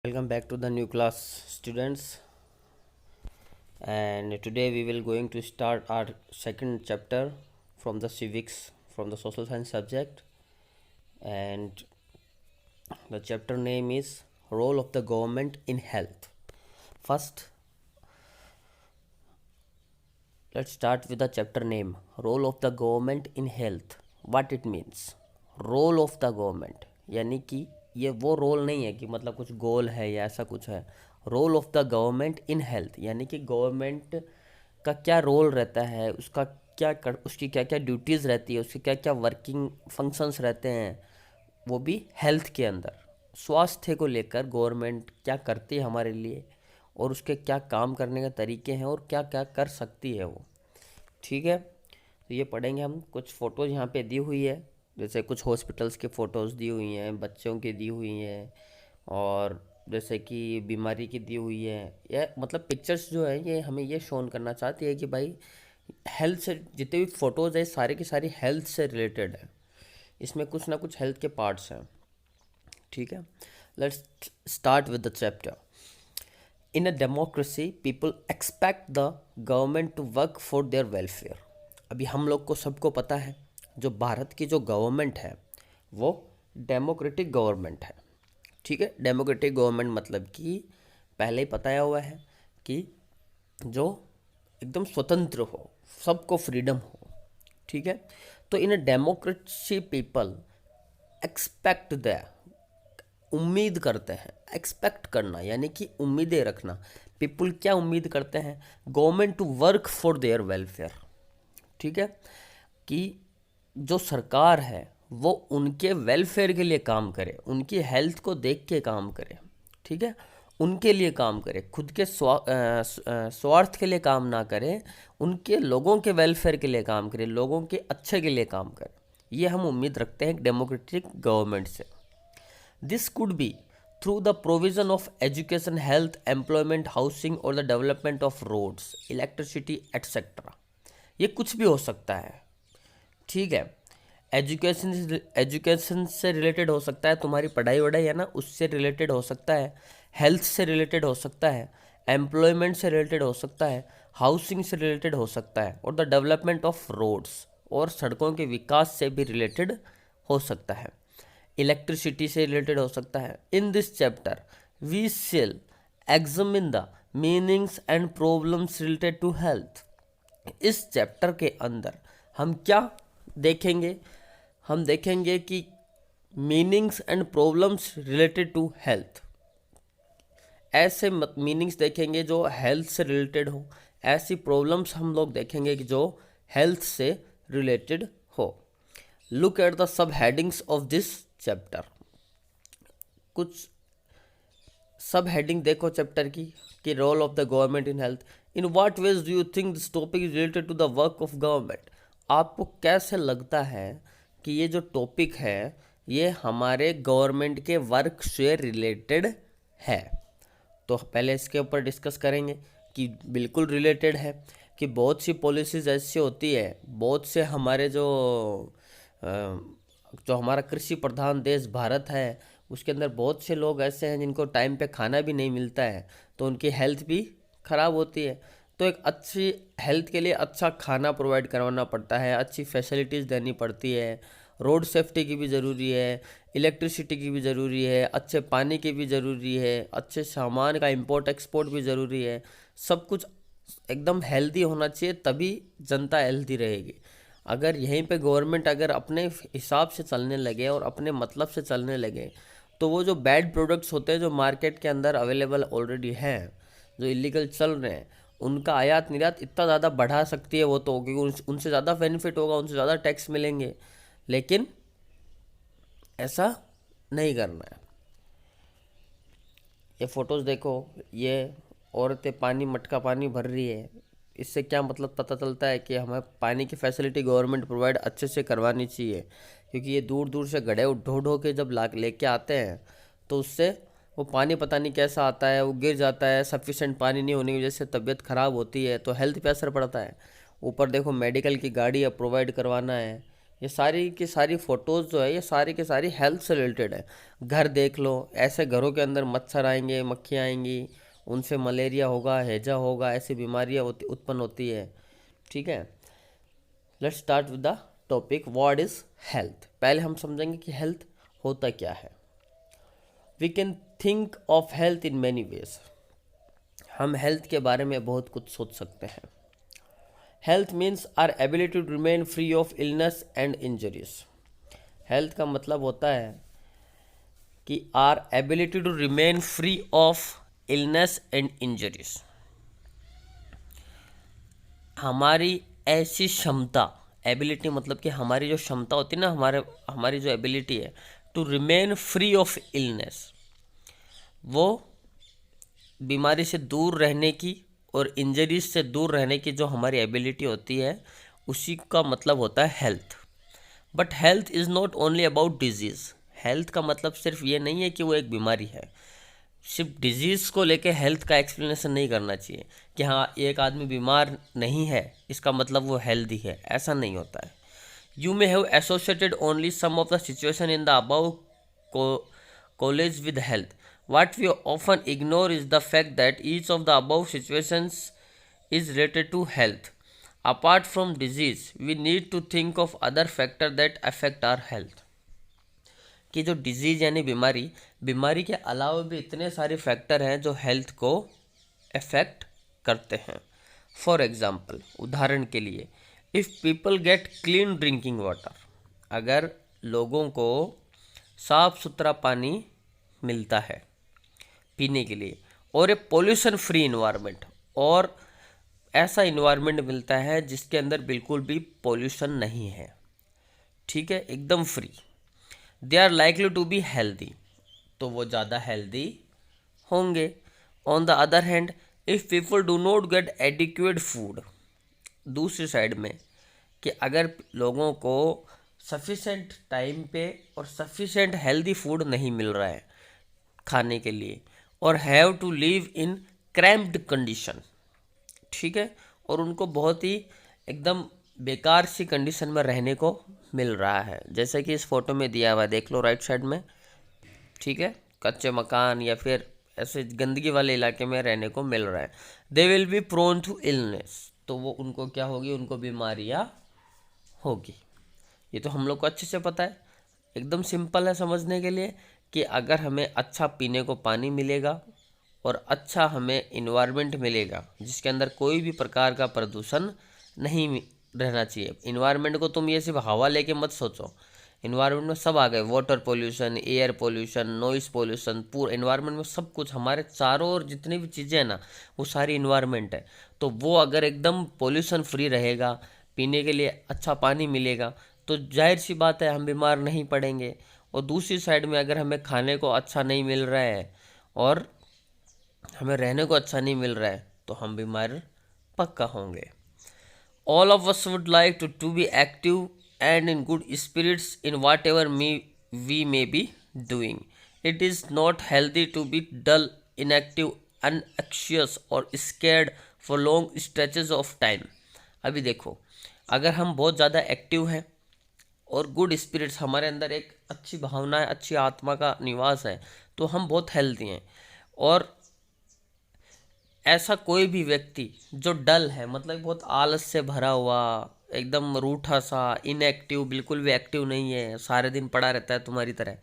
Welcome back to the new class, students, and today we will going to start our second chapter from the civics, from the social science subject, and the chapter name is role of the government in health. First, let's start with the chapter name, role of the government in health. What it means? Role of the government, यानी कि ये वो role नहीं है कि मतलब कुछ गोल है या ऐसा कुछ है। Role of the government in health, यानी कि गवर्नमेंट का क्या रोल रहता है, उसकी क्या क्या ड्यूटीज़ रहती है, उसकी क्या क्या वर्किंग फंक्शंस रहते हैं, वो भी हेल्थ के अंदर। स्वास्थ्य को लेकर गवर्नमेंट क्या करती है हमारे लिए, और उसके क्या काम करने के तरीके हैं, और क्या क्या कर सकती है वो। ठीक है, तो ये पढ़ेंगे हम। कुछ फ़ोटोज़ यहाँ पे दी हुई है, जैसे कुछ हॉस्पिटल्स के फ़ोटोज़ दी हुई हैं, बच्चों की दी हुई हैं, और जैसे कि बीमारी की दी हुई है। ये मतलब पिक्चर्स जो है ये हमें ये शोन करना चाहती है कि भाई हेल्थ से जितने भी फ़ोटोज़ है सारे की सारी हेल्थ से रिलेटेड है, इसमें कुछ ना कुछ हेल्थ के पार्ट्स हैं। ठीक है, let's start with the chapter. In a democracy people expect the government to work for their welfare. अभी हम लोग को सबको पता है, जो भारत की जो गवर्नमेंट है वो डेमोक्रेटिक गवर्नमेंट है। ठीक है, डेमोक्रेटिक गवर्नमेंट मतलब कि पहले ही बताया हुआ है कि जो एकदम स्वतंत्र हो, सबको फ्रीडम हो। ठीक है, तो in a democracy people expect the, उम्मीद करते हैं। एक्सपेक्ट करना यानी कि उम्मीदें रखना। पीपल क्या उम्मीद करते हैं? Government to work for their welfare. ठीक है, कि जो सरकार है वो उनके वेलफेयर के लिए काम करे, उनकी हेल्थ को देख के काम करे। ठीक है, उनके लिए काम करे, खुद के स्वार्थ के लिए काम ना करे, उनके लोगों के वेलफेयर के लिए काम करे, लोगों के अच्छे के लिए काम करे। ये हम उम्मीद रखते हैं डेमोक्रेटिक गवर्नमेंट से। This could be through the provision of education, health, employment, housing और the development of roads, electricity etcetera. ये कुछ भी हो सकता है। ठीक है, एजुकेशन से रिलेटेड हो सकता है, तुम्हारी पढ़ाई वढ़ाई है ना उससे रिलेटेड हो सकता है, हेल्थ से रिलेटेड हो सकता है, एम्प्लॉयमेंट से रिलेटेड हो सकता है, हाउसिंग से रिलेटेड हो सकता है, और द डेवलपमेंट ऑफ रोड्स, और सड़कों के विकास से भी रिलेटेड हो सकता है, इलेक्ट्रिसिटी से रिलेटेड हो सकता है। In this chapter we shall examine the meanings and problems related to health. इस चैप्टर के अंदर हम क्या देखेंगे? हम देखेंगे कि meanings and problems related to health. ऐसे मीनिंग्स देखेंगे जो हेल्थ से रिलेटेड हो, ऐसी प्रॉब्लम्स हम लोग देखेंगे कि जो हेल्थ से रिलेटेड हो। Look at the sub headings of this chapter. कुछ सब हेडिंग देखो चैप्टर की, कि role of the government in health. In what ways do you think this topic is related to the work of government? आपको कैसे लगता है कि ये जो टॉपिक है ये हमारे गवर्नमेंट के वर्क से रिलेटेड है? तो पहले इसके ऊपर डिस्कस करेंगे कि बिल्कुल रिलेटेड है, कि बहुत सी पॉलिसीज़ ऐसी होती है, बहुत से हमारे जो हमारा कृषि प्रधान देश भारत है उसके अंदर बहुत से लोग ऐसे हैं जिनको टाइम पे खाना भी नहीं मिलता है, तो उनकी हेल्थ भी ख़राब होती है। तो एक अच्छी हेल्थ के लिए अच्छा खाना प्रोवाइड करवाना पड़ता है, अच्छी फैसिलिटीज़ देनी पड़ती है, रोड सेफ्टी की भी ज़रूरी है, इलेक्ट्रिसिटी की भी ज़रूरी है, अच्छे पानी की भी ज़रूरी है, अच्छे सामान का इंपोर्ट एक्सपोर्ट भी ज़रूरी है। सब कुछ एकदम हेल्दी होना चाहिए, तभी जनता हेल्दी रहेगी। अगर यहीं पे गवर्नमेंट अगर अपने हिसाब से चलने लगे और अपने मतलब से चलने लगे, तो वो जो बैड प्रोडक्ट्स होते हैं जो मार्केट के अंदर अवेलेबल ऑलरेडी हैं, जो इलीगल चल रहे हैं, उनका आयात निर्यात इतना ज़्यादा बढ़ा सकती है वो, तो क्योंकि उनसे ज़्यादा बेनिफिट होगा, उनसे ज़्यादा टैक्स मिलेंगे। लेकिन ऐसा नहीं करना है। ये फ़ोटोज़ देखो, ये औरतें पानी मटका पानी भर रही है। इससे क्या मतलब पता चलता है कि हमें पानी की फैसिलिटी गवर्नमेंट प्रोवाइड अच्छे से करवानी चाहिए, क्योंकि ये दूर दूर से गड्ढे ढो ढो के जब ला लेके आते हैं तो उससे वो पानी पता नहीं कैसा आता है, वो गिर जाता है, सफिशेंट पानी नहीं होने की वजह से तबीयत ख़राब होती है, तो हेल्थ पे असर पड़ता है। ऊपर देखो मेडिकल की गाड़ी अब प्रोवाइड करवाना है, ये सारी की सारी फोटोज़ जो है ये सारी की सारी हेल्थ से रिलेटेड है। घर देख लो, ऐसे घरों के अंदर मच्छर आएंगे, मक्खियाँ आएंगी, उनसे मलेरिया होगा, हैजा होगा, ऐसी बीमारियाँ उत्पन्न होती है। ठीक है, let's start with the topic what is health. पहले हम समझेंगे कि हेल्थ होता क्या है। We can think of health in many ways. हम हेल्थ के बारे में बहुत कुछ सोच सकते हैं। Health means our ability to remain free of illness and injuries. Health का मतलब होता है कि our ability to remain free of illness and injuries. हमारी ऐसी क्षमता, एबिलिटी मतलब कि हमारी जो क्षमता होती है ना, हमारी जो एबिलिटी है to remain free of illness, वो बीमारी से दूर रहने की और इंजरीज से दूर रहने की जो हमारी एबिलिटी होती है, उसी का मतलब होता है health. But health is not only about disease. Health का मतलब सिर्फ ये नहीं है कि वो एक बीमारी है। सिर्फ डिजीज़ को लेके हेल्थ का एक्सप्लेनेशन नहीं करना चाहिए कि हाँ एक आदमी बीमार नहीं है इसका मतलब वो हेल्दी है, ऐसा नहीं होता है। You may have associated only some of the situation in the above college with health. What we often ignore is the fact that each of the above situations is related to health. Apart from disease, we need to think of other factors that affect our health. कि जो disease यानी बीमारी के अलावा भी इतने सारे factor हैं जो हेल्थ को अफेक्ट करते हैं। फॉर एग्ज़ाम्पल, उदाहरण के लिए, if people get clean drinking water, अगर लोगों को साफ़ सुथरा पानी मिलता है पीने के लिए, और ए पोल्यूशन फ्री इन्वायरमेंट, और ऐसा इन्वायरमेंट मिलता है जिसके अंदर बिल्कुल भी पोल्यूशन नहीं है, ठीक है, एकदम free, they are likely to be healthy, तो वो ज़्यादा हेल्दी होंगे। On the other hand, if people do not get adequate food, दूसरी साइड में कि अगर लोगों को सफिशेंट टाइम पे और सफिशेंट हेल्दी फूड नहीं मिल रहा है खाने के लिए, और have to live in cramped condition, ठीक है, और उनको बहुत ही एकदम बेकार सी कंडीशन में रहने को मिल रहा है, जैसे कि इस फोटो में दिया हुआ है, देख लो राइट साइड में, ठीक है, कच्चे मकान या फिर ऐसे गंदगी वाले इलाके में रहने को मिल रहा है। They will be prone to illness, तो वो उनको क्या होगी, उनको बीमारियाँ होगी। ये तो हम लोग को अच्छे से पता है, एकदम सिंपल है समझने के लिए कि अगर हमें अच्छा पीने को पानी मिलेगा और अच्छा हमें इन्वायरमेंट मिलेगा जिसके अंदर कोई भी प्रकार का प्रदूषण नहीं रहना चाहिए। इन्वायरमेंट को तुम ये सिर्फ हवा लेके मत सोचो, इन्वायरमेंट में सब आ गए, water pollution, air pollution, noise pollution, पूरा इन्वायरमेंट में सब कुछ, हमारे चारों ओर जितनी भी चीज़ें हैं ना वो सारी इन्वायरमेंट है। तो वो अगर एकदम पोल्यूशन फ्री रहेगा, पीने के लिए अच्छा पानी मिलेगा, तो जाहिर सी बात है हम बीमार नहीं पड़ेंगे। और दूसरी साइड में अगर हमें खाने को अच्छा नहीं मिल रहा है और हमें रहने को अच्छा नहीं मिल रहा है तो हम बीमार पक्का होंगे। All of us would like to be active and in good spirits in whatever we may be doing. It is not healthy to be dull, inactive, anxious or scared for long stretches of time. अभी देखो, अगर हम बहुत ज़्यादा active हैं और good spirits, हमारे अंदर एक अच्छी भावना है, अच्छी आत्मा का निवास है, तो हम बहुत हेल्दी हैं। और ऐसा कोई भी व्यक्ति जो डल है, मतलब बहुत आलस से भरा हुआ, एकदम रूठा सा, इनएक्टिव, बिल्कुल भी एक्टिव नहीं है, सारे दिन पड़ा रहता है तुम्हारी तरह,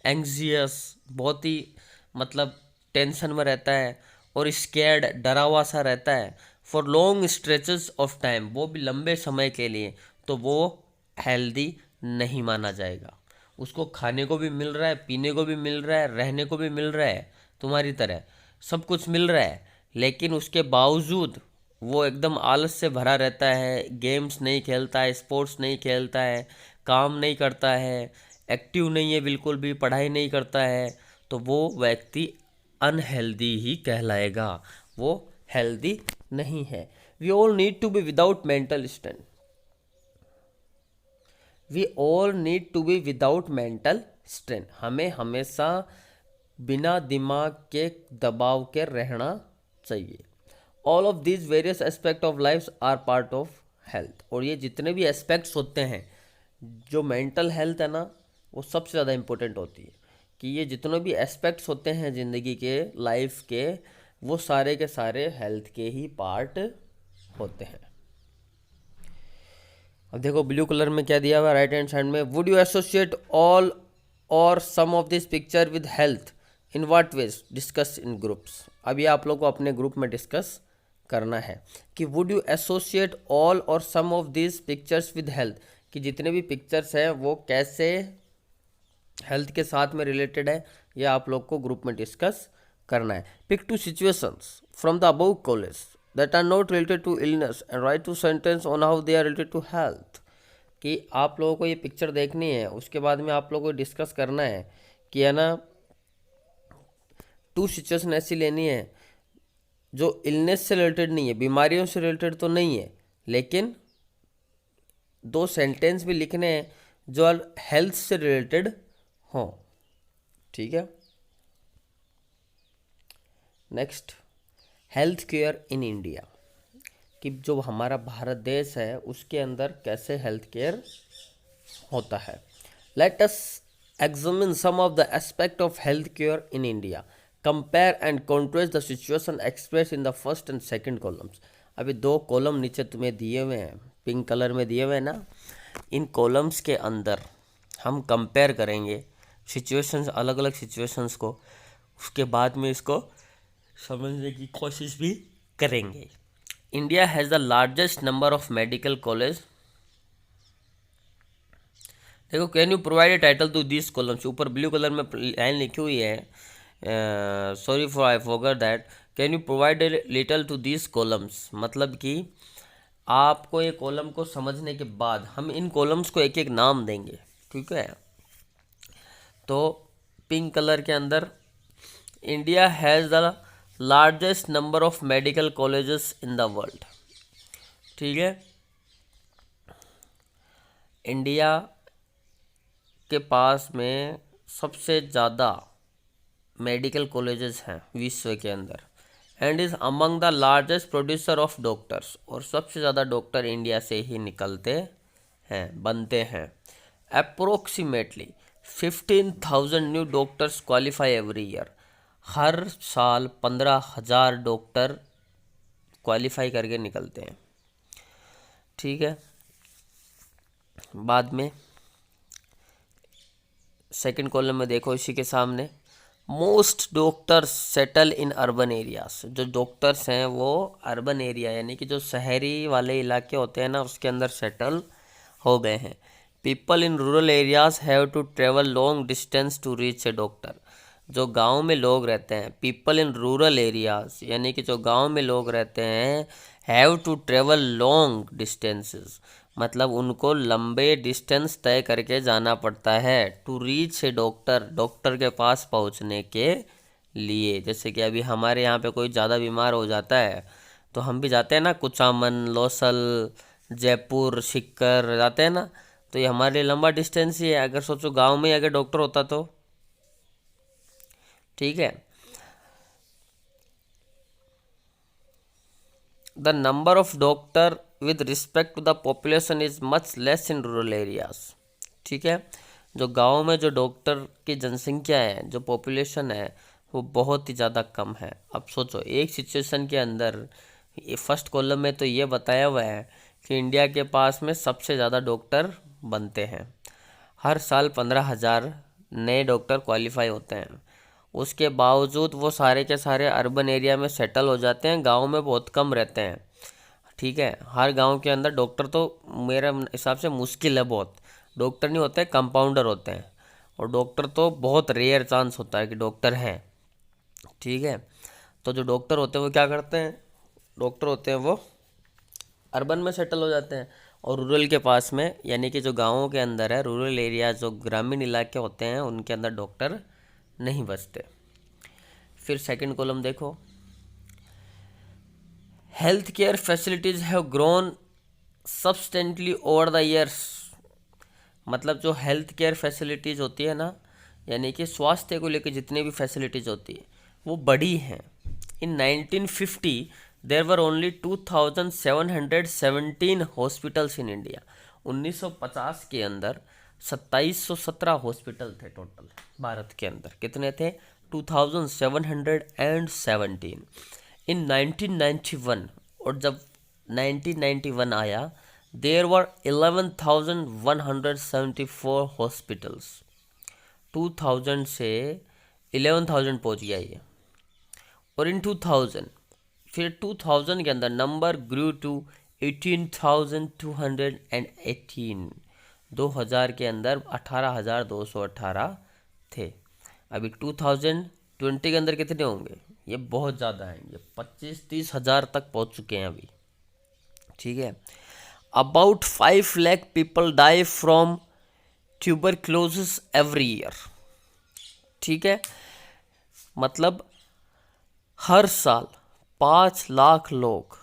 एंग्जियस, बहुत ही मतलब टेंशन में रहता है, और स्कैर्ड, डरा हुआ सा रहता है for long stretches of time, वो भी लंबे समय के लिए, तो वो हेल्दी नहीं माना जाएगा। उसको खाने को भी मिल रहा है, पीने को भी मिल रहा है, रहने को भी मिल रहा है, तुम्हारी तरह सब कुछ मिल रहा है, लेकिन उसके बावजूद वो एकदम आलस से भरा रहता है, गेम्स नहीं खेलता है, स्पोर्ट्स नहीं खेलता है, काम नहीं करता है, एक्टिव नहीं है, बिल्कुल भी पढ़ाई नहीं करता है, तो वो व्यक्ति अनहेल्दी ही कहलाएगा, वो हेल्दी नहीं है। We all need to be without mental strength, we all need to be without mental strength, हमें हमेशा बिना दिमाग के दबाव के रहना चाहिए। All of these various aspect of life are part of health, और ये जितने भी एस्पेक्ट्स होते हैं जो मेंटल हेल्थ है ना वो सबसे ज़्यादा इम्पोर्टेंट होती है, कि ये जितने भी एस्पेक्ट्स होते हैं ज़िंदगी के, लाइफ के, वो सारे के सारे हेल्थ के ही पार्ट होते हैं। अब देखो ब्लू कलर में क्या दिया हुआ है राइट हैंड साइड में, would you associate all or some of this picture with health, in what ways, discuss in groups. अब ये आप लोग को अपने ग्रुप में डिस्कस करना है कि would you associate all or some of this pictures with health, कि जितने भी पिक्चर्स हैं वो कैसे हेल्थ के साथ में रिलेटेड है, यह आप लोग को ग्रुप में डिस्कस करना है। Pick two situations from the above collage that are not related to illness and write two sentences on how they are related to health. कि आप लोगों को ये पिक्चर देखनी है, उसके बाद में आप लोगों को डिस्कस करना है कि है ना, टू सिचुएशन ऐसी लेनी है जो इलनेस से रिलेटेड नहीं है, बीमारियों से रिलेटेड तो नहीं है, लेकिन दो सेंटेंस भी लिखने हैं जो हेल्थ से रिलेटेड हों। ठीक है। Next, health care in India, कि जो हमारा भारत देश है उसके अंदर कैसे हेल्थ केयर होता है। Let us examine some of the aspect of health care in India, compare and contrast the situation express in the first and second columns. अभी दो कॉलम नीचे तुम्हें दिए हुए हैं, पिंक कलर में दिए हुए हैं ना, इन कॉलम्स के अंदर हम कंपेयर करेंगे सिचुएशंस, अलग अलग सिचुएशंस को, उसके बाद में इसको समझने की कोशिश भी करेंगे। India has the largest number of medical college. देखो, can you provide a title to this columns, ऊपर ब्लू कलर में लाइन लिखी हुई है, sorry for I forgot that, can you provide a little to this columns, मतलब कि आपको ये कॉलम को समझने के बाद हम इन कॉलम्स को एक एक नाम देंगे। ठीक है। तो पिंक कलर के अंदर, India has the largest number of medical colleges in the world. ठीक है। इंडिया के पास में सबसे ज़्यादा मेडिकल कॉलेजेस हैं विश्व के अंदर, and is among the largest producer of doctors, और सबसे ज़्यादा डॉक्टर इंडिया से ही निकलते हैं, बनते हैं। Approximately 15,000 new doctors qualify every year, हर साल 15,000 डॉक्टर क्वालिफाई करके निकलते हैं। ठीक है। बाद में सेकंड कॉलम में देखो, इसी के सामने, most doctors settle in urban areas, जो डॉक्टर्स हैं वो अर्बन एरिया यानी कि जो शहरी वाले इलाके होते हैं ना उसके अंदर सेटल हो गए हैं। People in rural areas have to travel long distance to reach a doctor, जो गांव में लोग रहते हैं, पीपल इन रूरल एरियाज यानी कि जो गांव में लोग रहते हैं, have to travel long distances, मतलब उनको लंबे डिस्टेंस तय करके जाना पड़ता है, to reach a doctor, doctor के पास पहुंचने के लिए। जैसे कि अभी हमारे यहाँ पे कोई ज़्यादा बीमार हो जाता है तो हम भी जाते हैं ना, कुचामन, लोसल, जयपुर, सिक्कर जाते हैं ना, तो ये हमारे लिए लंबा डिस्टेंस ही है। अगर सोचो गांव में अगर डॉक्टर होता तो, ठीक है। The number of doctor with respect to the population is much less in rural areas. ठीक है। जो गाँव में जो डॉक्टर की जनसंख्या है, जो पॉपुलेशन है, वो बहुत ही ज़्यादा कम है। अब सोचो एक सिचुएशन के अंदर, ये फर्स्ट कॉलम में तो ये बताया हुआ है कि इंडिया के पास में सबसे ज़्यादा डॉक्टर बनते हैं, हर साल 15,000 नए डॉक्टर क्वालिफाई होते हैं, उसके बावजूद वो सारे के सारे अर्बन एरिया में सेटल हो जाते हैं, गांव में बहुत कम रहते हैं। ठीक है। हर गांव के अंदर डॉक्टर तो मेरे हिसाब से मुश्किल है बहुत, डॉक्टर नहीं होते, कंपाउंडर होते हैं, और डॉक्टर तो बहुत रेयर चांस होता है कि डॉक्टर हैं। ठीक है। तो जो डॉक्टर होते हैं वो क्या करते हैं, डॉक्टर होते हैं वो अर्बन में सेटल हो जाते हैं, और रूरल के पास में यानी कि जो गाँवों के अंदर है, रूरल एरिया जो ग्रामीण इलाके होते हैं उनके अंदर डॉक्टर नहीं बचते। फिर सेकंड कॉलम देखो, health care facilities have grown substantially over the years, मतलब जो हेल्थ केयर फैसिलिटीज़ होती है ना, यानी कि स्वास्थ्य को लेकर जितने भी फैसिलिटीज़ होती है वो बड़ी हैं। In 1950 there were only 2,717 hospitals in India, 1950 के अंदर 2717 हॉस्पिटल थे टोटल भारत के अंदर। कितने थे? 2717। इन 1991, और जब 1991 आया, देयर वर 11,174 हॉस्पिटल्स। 2000 से 11,000 पहुंच गया ये। और इन 2000, फिर 2000 के अंदर नंबर ग्रू टू 18,218। 2000 के अंदर 18,218 थे। अभी 2020 के अंदर कितने होंगे? ये बहुत ज़्यादा हैं, ये 25-30 हज़ार तक पहुंच चुके हैं अभी। ठीक है। About 5 lakh people die from tuberculosis every year. ठीक है, मतलब हर साल 5 लाख लोग,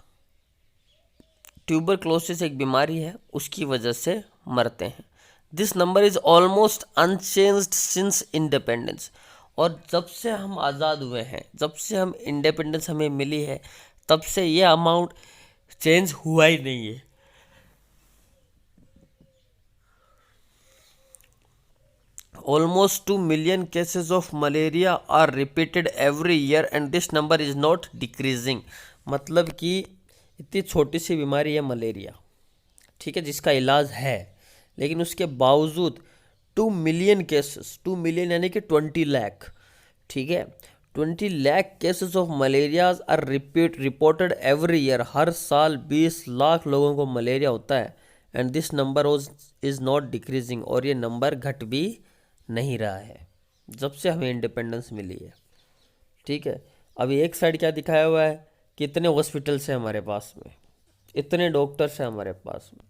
ट्यूबरक्लोसिस एक बीमारी है, उसकी वजह से मरते हैं। This number is almost unchanged since independence. और जब से हम आज़ाद हुए हैं, जब से हम इंडिपेंडेंस हमें मिली है, तब से ये अमाउंट चेंज हुआ ही नहीं है। Almost 2 million cases of malaria are repeated every year and this number is not decreasing। मतलब कि इतनी छोटी सी बीमारी है मलेरिया, ठीक है, जिसका इलाज है, लेकिन उसके बावजूद 2 मिलियन केसेस, 2 मिलियन यानी कि 20 लाख, ठीक है, 20 lakh cases of malaria are reported every year. हर साल 20 लाख लोगों को मलेरिया होता है। And this number is not decreasing, और ये नंबर घट भी नहीं रहा है जब से हमें इंडिपेंडेंस मिली है। ठीक है, अभी एक साइड क्या दिखाया हुआ है, कितने हॉस्पिटल्स हैं हमारे पास में, इतने डॉक्टर्स हैं हमारे पास में,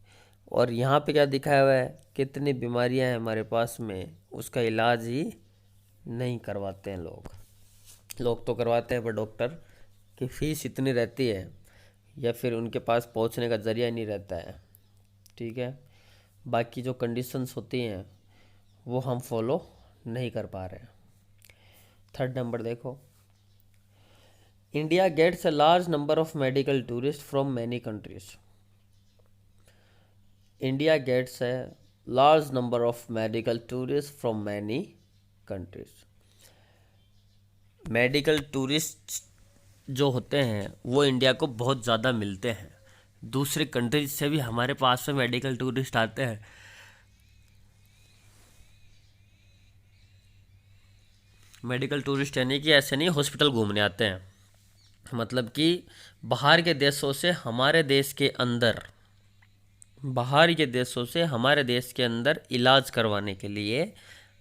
और यहाँ पे क्या दिखाया हुआ है, कितनी बीमारियाँ हैं हमारे पास में, उसका इलाज ही नहीं करवाते हैं लोग। लोग तो करवाते हैं, पर डॉक्टर की फीस इतनी रहती है, या फिर उनके पास पहुँचने का जरिया नहीं रहता है। ठीक है, बाकी जो कंडीशंस होती हैं वो हम फॉलो नहीं कर पा रहे हैं। 3rd नंबर देखो, India gets a large number of medical tourist from many countries. India gets a large number of medical tourist from many countries. Medical tourist जो होते हैं वो इंडिया को बहुत ज़्यादा मिलते हैं। दूसरे कंट्रीज से भी हमारे पास में मेडिकल टूरिस्ट आते हैं। मेडिकल टूरिस्ट यानी कि ऐसे नहीं हॉस्पिटल घूमने आते हैं, मतलब कि बाहर के देशों से हमारे देश के अंदर, बाहर के देशों से हमारे देश के अंदर इलाज करवाने के लिए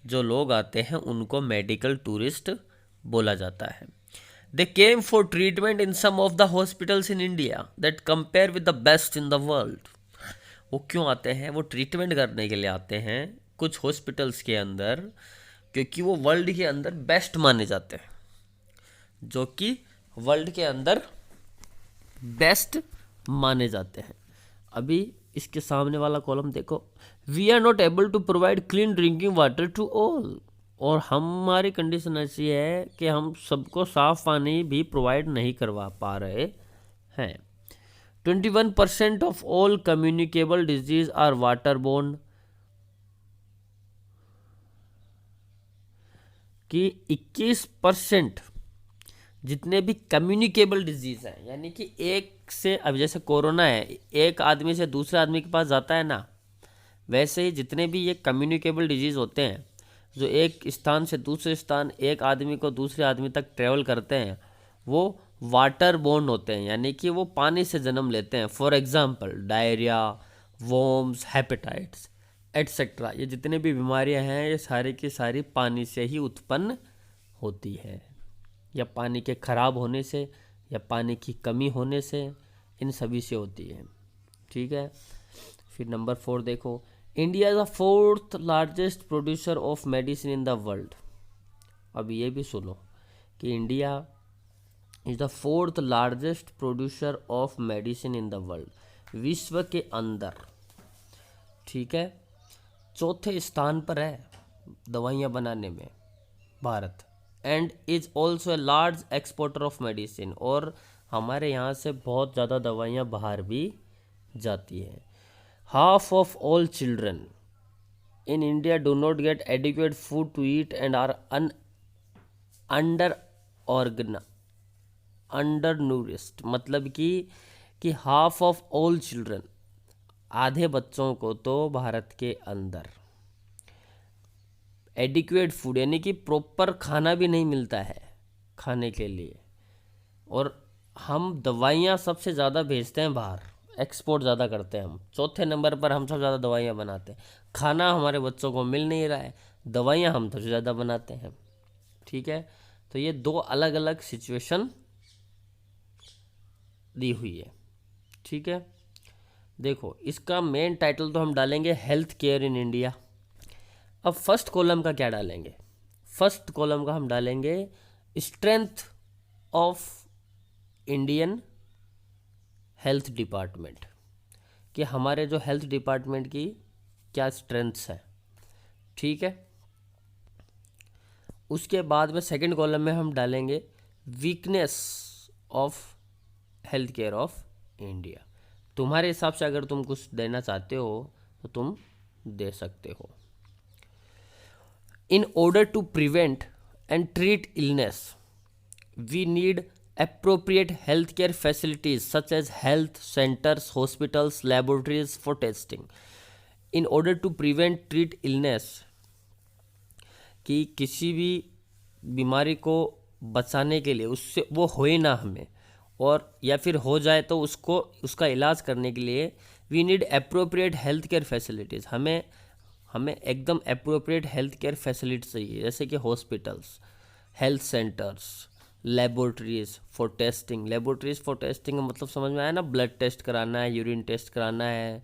जो लोग आते हैं उनको मेडिकल टूरिस्ट बोला जाता है। They came for treatment in some of the hospitals in India that compare with the best in the world. वो क्यों आते हैं? वो ट्रीटमेंट करने के लिए आते हैं कुछ हॉस्पिटल्स के अंदर, क्योंकि वो वर्ल्ड के अंदर बेस्ट माने जाते हैं, जो कि वर्ल्ड के अंदर बेस्ट माने जाते हैं। अभी इसके सामने वाला कॉलम देखो, we are not able to provide clean drinking water to all. और हमारी कंडीशन ऐसी है कि हम सबको साफ पानी भी प्रोवाइड नहीं करवा पा रहे हैं। 21% of all communicable disease are water borne. कि 21% जितने भी कम्युनिकेबल डिजीज़ हैं, यानी कि एक से, अब जैसे कोरोना है, एक आदमी से दूसरे आदमी के पास जाता है ना, वैसे ही जितने भी ये कम्युनिकेबल डिजीज़ होते हैं जो एक स्थान से दूसरे स्थान, एक आदमी को दूसरे आदमी तक ट्रेवल करते हैं, वो वाटर बोर्न होते हैं, यानी कि वो पानी से जन्म लेते हैं। For example diarrhoea, worms, hepatitis etcetera, ये जितने भी बीमारियां हैं ये सारी की सारी पानी से ही उत्पन्न होती है, या पानी के खराब होने से, या पानी की कमी होने से, इन सभी से होती है। ठीक है, फिर नंबर 4 देखो, India is the 4th largest producer of medicine in the world. अब ये भी सुनो कि India is the 4th largest producer of medicine in the world, विश्व के अंदर। ठीक है, 4थे स्थान पर है दवाइयाँ बनाने में Bharat, and is also a large exporter of medicine. और हमारे यहाँ से बहुत ज़्यादा दवाइयाँ बाहर भी जाती हैं। half of all children in India do not get adequate food to eat and are undernourished, मतलब कि हाफ ऑफ ऑल चिल्ड्रन, आधे बच्चों को तो भारत के अंदर एडिक्वेट फूड यानी कि प्रॉपर खाना भी नहीं मिलता है खाने के लिए, और हम दवाइयाँ सबसे ज़्यादा भेजते हैं बाहर, एक्सपोर्ट ज़्यादा करते हैं हम, चौथे नंबर पर हम सब ज़्यादा दवाइयाँ बनाते हैं, खाना हमारे बच्चों को मिल नहीं रहा है, दवाइयाँ हम सबसे ज़्यादा बनाते हैं। ठीक है, तो ये दो अलग अलग सिचुएशन दी हुई है। ठीक है, देखो इसका मेन टाइटल तो हम डालेंगे हेल्थ केयर इन इंडिया। अब फर्स्ट कॉलम का क्या डालेंगे? फर्स्ट कॉलम का हम डालेंगे strength of Indian health department, कि हमारे जो हेल्थ डिपार्टमेंट की क्या स्ट्रेंथ्स है। ठीक है, उसके बाद में सेकंड कॉलम में हम डालेंगे weakness of health care of India. तुम्हारे हिसाब से अगर तुम कुछ देना चाहते हो तो तुम दे सकते हो। In order to prevent and treat illness we need appropriate healthcare facilities such as health centers, hospitals, laboratories for testing. In order to prevent, treat illness, कि किसी भी बीमारी को बचाने के लिए, उससे वो होए ना हमें, और या फिर हो जाए तो उसको उसका इलाज करने के लिए we need appropriate health care facilities, हमें एकदम अप्रोप्रिएट हेल्थ केयर फैसिलिटी चाहिए, जैसे कि hospitals, health centers, laboratories for testing. Laboratories for testing का मतलब समझ में आया ना, ब्लड टेस्ट कराना है, यूरिन टेस्ट कराना है,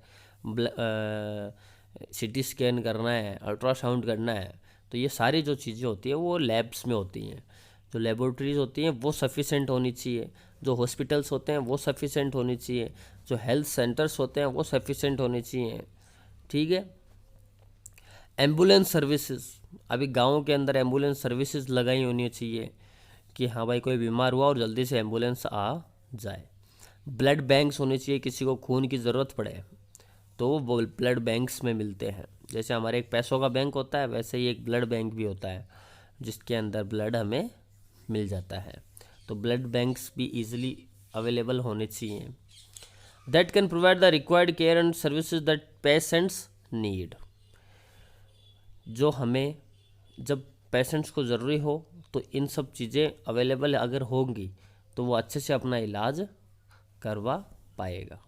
सीटी स्कैन करना है, अल्ट्रासाउंड करना है, तो ये सारी जो चीज़ें होती हैं वो लैब्स में होती हैं। जो लेबोरेटरीज होती हैं वो सफिशेंट होनी चाहिए, जो हॉस्पिटल्स होते हैं वो सफिशेंट होनी चाहिए, जो हेल्थ सेंटर्स होते हैं वो सफिशेंट होने चाहिए। ठीक है, एम्बुलेंस सर्विसेज, अभी गाँव के अंदर एम्बुलेंस सर्विसेज लगाई होनी चाहिए कि हाँ भाई कोई बीमार हुआ और जल्दी से एम्बुलेंस आ जाए। ब्लड बैंक्स होने चाहिए, किसी को खून की ज़रूरत पड़े तो वो ब्लड बैंक्स में मिलते हैं, जैसे हमारे एक पैसों का बैंक होता है वैसे ही एक ब्लड बैंक भी होता है जिसके अंदर ब्लड हमें मिल जाता है, तो ब्लड बैंक्स भी ईजिली अवेलेबल होने चाहिए। That can provide the required care and services that patients need, जो हमें जब पेशेंट्स को ज़रूरी हो तो इन सब चीज़ें अवेलेबल अगर होंगी तो वो अच्छे से अपना इलाज करवा पाएगा।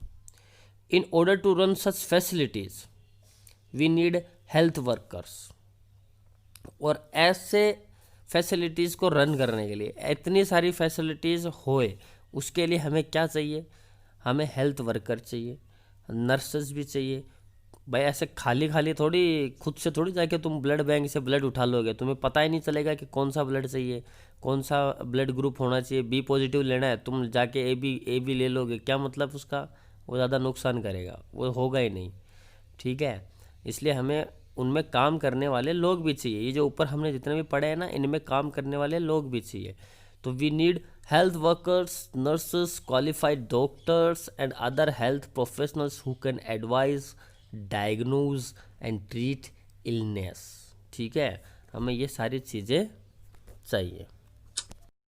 In order to run such facilities we need health workers, और ऐसे फैसिलिटीज़ को रन करने के लिए, इतनी सारी फैसिलिटीज़ होए उसके लिए हमें क्या चाहिए? हमें हेल्थ वर्कर चाहिए, नर्सेज भी चाहिए। भाई ऐसे खाली खाली थोड़ी खुद से थोड़ी जाके तुम ब्लड बैंक से ब्लड उठा लोगे, तुम्हें पता ही नहीं चलेगा कि कौन सा ब्लड चाहिए, कौन सा ब्लड ग्रुप होना चाहिए। बी पॉजिटिव लेना है, तुम जाके ए बी ले लोगे, क्या मतलब उसका? वो ज़्यादा नुकसान करेगा, वो होगा ही नहीं। ठीक है, इसलिए हमें उनमें काम करने वाले लोग भी चाहिए। ये जो ऊपर हमने जितने भी पढ़े हैं ना, इनमें काम करने वाले लोग भी चाहिए। तो we need health workers, nurses, qualified doctors and other health professionals who can advise, diagnose and treat illness. ठीक है, हमें ये सारी चीज़ें चाहिए।